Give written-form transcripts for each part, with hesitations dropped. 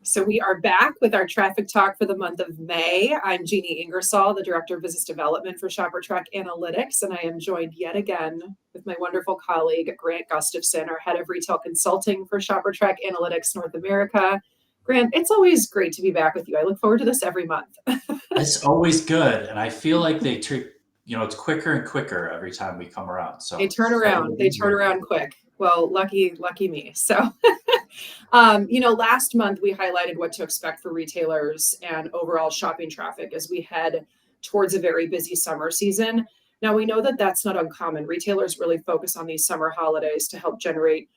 So we are back with our traffic talk for the month of May. I'm Jeanne Ingersoll, the Director of Business Development for ShopperTrack Analytics, and I am joined yet again with my wonderful colleague, Grant Gustafson, our Head of Retail Consulting for ShopperTrack Analytics North America. Grant, it's always great to be back with you. I look forward to this every month. It's always good, and I feel like they treat, it's quicker and quicker every time we come around. They So turn excited to around. They be turn here. around quick. Well, lucky me. So, last month we highlighted what to expect for retailers and overall shopping traffic as we head towards a very busy summer season. Now, we know that that's not uncommon. Retailers really focus on these summer holidays to help generate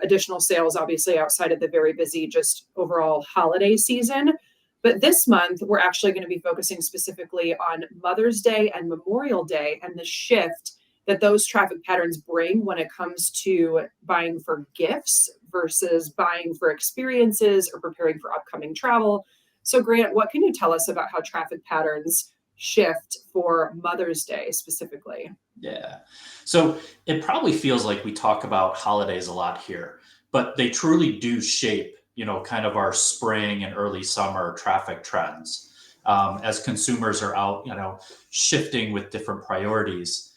additional sales, obviously, outside of the very busy, just overall holiday season. But this month, we're actually going to be focusing specifically on Mother's Day and Memorial Day and the shift that those traffic patterns bring when it comes to buying for gifts versus buying for experiences or preparing for upcoming travel. So, Grant, what can you tell us about how traffic patterns shift for Mother's Day specifically? Yeah. So it probably feels like we talk about holidays a lot here, but they truly do shape, kind of our spring and early summer traffic trends as consumers are out, shifting with different priorities.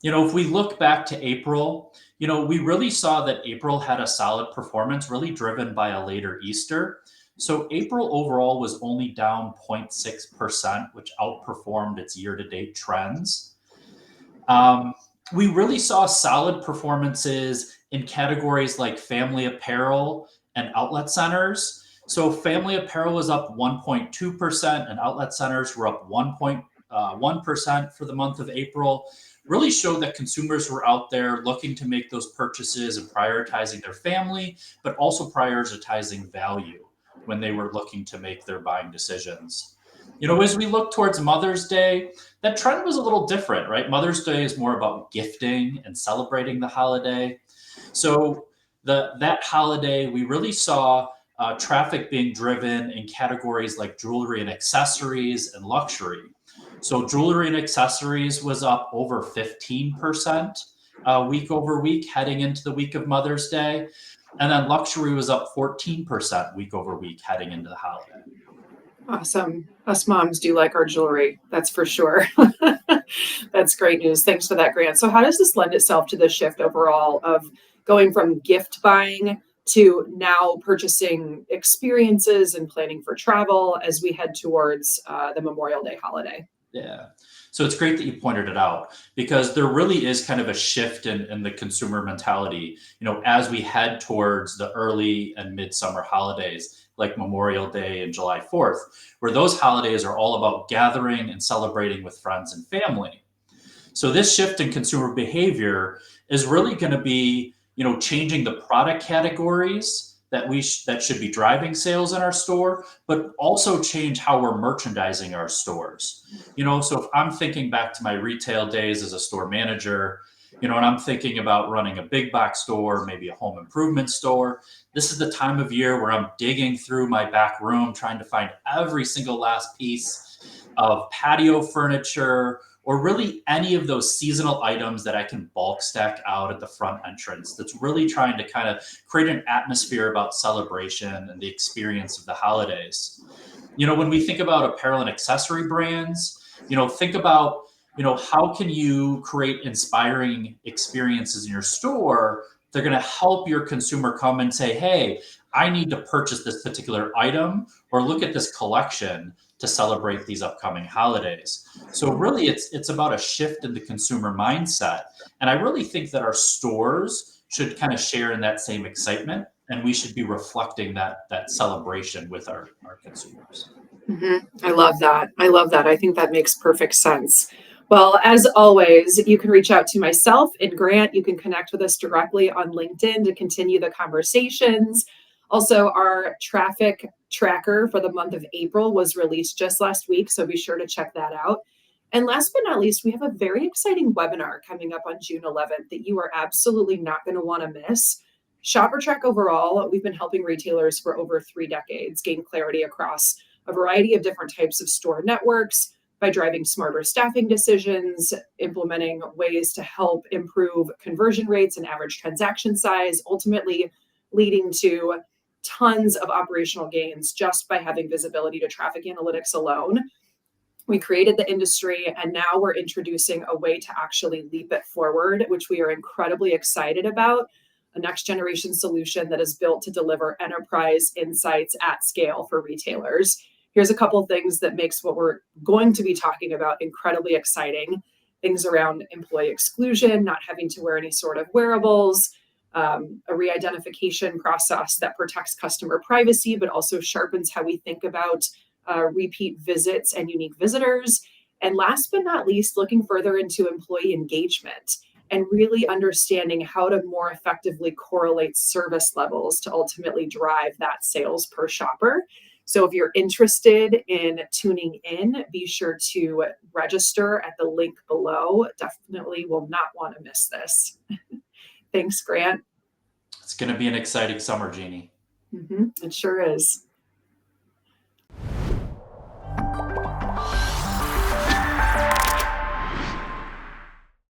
If we look back to April, we really saw that April had a solid performance, really driven by a later Easter. So April overall was only down 0.6%, which outperformed its year-to-date trends. Um, we really saw solid performances in categories like family apparel and outlet centers. So family apparel was up 1.2%, and outlet centers were up 1.1% for the month of April. Really showed that consumers were out there looking to make those purchases and prioritizing their family, but also prioritizing value when they were looking to make their buying decisions. As we look towards Mother's Day, that trend was a little different, right? Mother's Day is more about gifting and celebrating the holiday. So that holiday, we really saw traffic being driven in categories like jewelry and accessories and luxury. So jewelry and accessories was up over 15% week over week heading into the week of Mother's Day. And then luxury was up 14% week over week heading into the holiday. Awesome. Us moms do like our jewelry, that's for sure. That's great news. Thanks for that, Grant. So how does this lend itself to the shift overall of going from gift buying to now purchasing experiences and planning for travel as we head towards the Memorial Day holiday? Yeah. So it's great that you pointed it out because there really is kind of a shift in the consumer mentality, as we head towards the early and midsummer holidays like Memorial Day and July 4th, where those holidays are all about gathering and celebrating with friends and family. So this shift in consumer behavior is really going to be, changing the product categories that should be driving sales in our store, but also change how we're merchandising our stores. So if I'm thinking back to my retail days as a store manager, and I'm thinking about running a big box store, maybe a home improvement store, this is the time of year where I'm digging through my back room, trying to find every single last piece of patio furniture or really any of those seasonal items that I can bulk stack out at the front entrance. That's really trying to kind of create an atmosphere about celebration and the experience of the holidays. When we think about apparel and accessory brands, think about, how can you create inspiring experiences in your store? They're going to help your consumer come and say, hey, I need to purchase this particular item or look at this collection to celebrate these upcoming holidays. So really it's about a shift in the consumer mindset. And I really think that our stores should kind of share in that same excitement, and we should be reflecting that celebration with our consumers. Mm-hmm. I love that. I think that makes perfect sense. Well, as always, you can reach out to myself and Grant. You can connect with us directly on LinkedIn to continue the conversations. Also, our traffic tracker for the month of April was released just last week, so be sure to check that out. And last but not least, we have a very exciting webinar coming up on June 11th that you are absolutely not going to want to miss. ShopperTrack overall, we've been helping retailers for over 3 decades gain clarity across a variety of different types of store networks by driving smarter staffing decisions, implementing ways to help improve conversion rates and average transaction size, ultimately leading to tons of operational gains just by having visibility to traffic analytics alone. We created the industry, and now we're introducing a way to actually leap it forward, which we are incredibly excited about. A next generation solution that is built to deliver enterprise insights at scale for retailers. Here's a couple things that makes what we're going to be talking about incredibly exciting. Things around employee exclusion, not having to wear any sort of wearables, a re-identification process that protects customer privacy, but also sharpens how we think about repeat visits and unique visitors. And last but not least, looking further into employee engagement and really understanding how to more effectively correlate service levels to ultimately drive that sales per shopper. So if you're interested in tuning in, be sure to register at the link below. Definitely will not want to miss this. Thanks, Grant. It's going to be an exciting summer, Jeannie. It sure is.